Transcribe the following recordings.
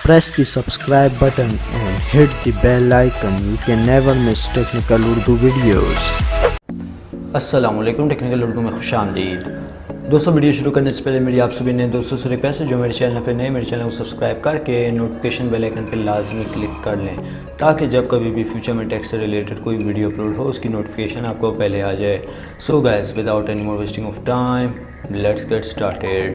Press the subscribe button and hit the bell icon. You can never miss technical Urdu videos. अस्सलाम वालेकुम, technical Urdu में खुश आमदीद। दोस्तों, वीडियो शुरू करने से पहले मेरी आप सभी ने दोस्तों से रिक्वेस्ट है, जो मेरे चैनल पर नए, मेरे चैनल को सब्सक्राइब करके नोटिफिकेशन बेल आइकन पर लाजमी क्लिक कर लें, ताकि जब कभी भी फ्यूचर में टेक से रिलेटेड कोई वीडियो अपलोड हो उसकी नोटिफिकेशन आपको पहले आ जाए। So guys, without any more wasting of time, let's get started.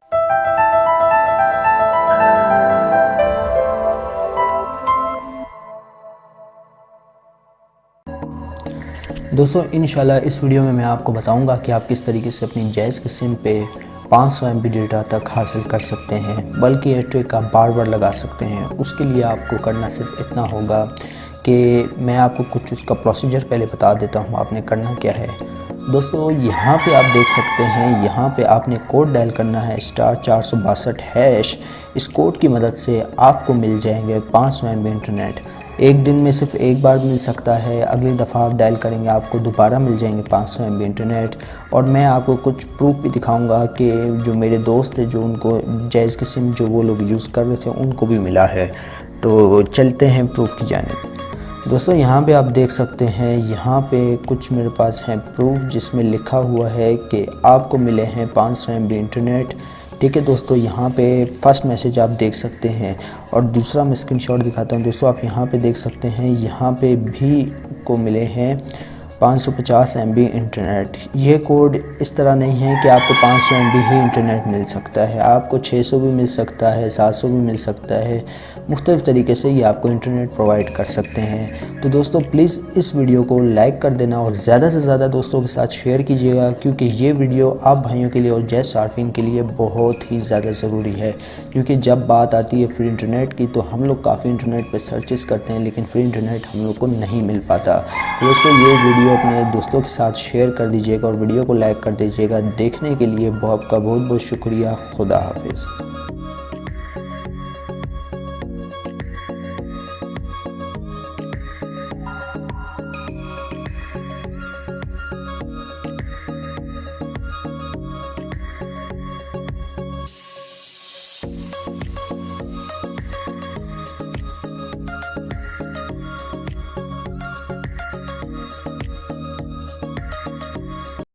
दोस्तों, इंशाल्लाह इस वीडियो में मैं आपको बताऊंगा कि आप किस तरीके से अपनी जायज़ की सिम पे 500 MB डेटा तक हासिल कर सकते हैं, बल्कि एयरटेल का बार बार लगा सकते हैं। उसके लिए आपको करना सिर्फ इतना होगा कि मैं आपको कुछ उसका प्रोसीजर पहले बता देता हूँ, आपने करना क्या है। दोस्तों, यहाँ पे आप देख सकते हैं, यहाँ पे आपने कोड डायल करना है *462#। इस कोड की मदद से आपको मिल जाएंगे 500 MB इंटरनेट। एक दिन में सिर्फ एक बार मिल सकता है, अगली दफ़ा आप डायल करेंगे आपको दोबारा मिल जाएंगे 500 MB इंटरनेट। और मैं आपको कुछ प्रूफ भी दिखाऊंगा कि जो मेरे दोस्त थे, जो उनको जायज़ की सिम जो वो लोग यूज़ कर रहे थे, उनको भी मिला है। तो चलते हैं प्रूफ की जानिब। दोस्तों, यहाँ पे आप देख सकते हैं, यहाँ पे कुछ मेरे पास हैं प्रूफ, जिसमें लिखा हुआ है कि आपको मिले हैं 500 MB इंटरनेट। ठीक है दोस्तों, यहाँ पे फर्स्ट मैसेज आप देख सकते हैं, और दूसरा मैं स्क्रीनशॉट दिखाता हूँ। दोस्तों, आप यहाँ पे देख सकते हैं, यहाँ पे भी को मिले हैं 550 MB इंटरनेट। ये कोड इस तरह नहीं है कि आपको 500 MB ही इंटरनेट मिल सकता है, आपको 600 भी मिल सकता है, 700 भी मिल सकता है। मुख्तलिफ़ तरीके से ये आपको इंटरनेट प्रोवाइड कर सकते हैं। तो दोस्तों, प्लीज़ इस वीडियो को लाइक कर देना और ज़्यादा से ज़्यादा दोस्तों के साथ शेयर कीजिएगा, क्योंकि ये वीडियो आप भाइयों के लिए और जैज़ सार्फिन के लिए बहुत ही ज़्यादा ज़रूरी है। क्योंकि जब बात आती है फ्री इंटरनेट की, तो हम लोग काफ़ी इंटरनेट पर सर्चेस करते हैं, लेकिन फ्री इंटरनेट हम लोग को नहीं मिल पाता। तो दोस्तों, ये वीडियो अपने दोस्तों के साथ शेयर कर दीजिएगा और वीडियो को लाइक कर दीजिएगा। देखने के लिए आपका बहुत बहुत शुक्रिया। खुदा हाफिज़।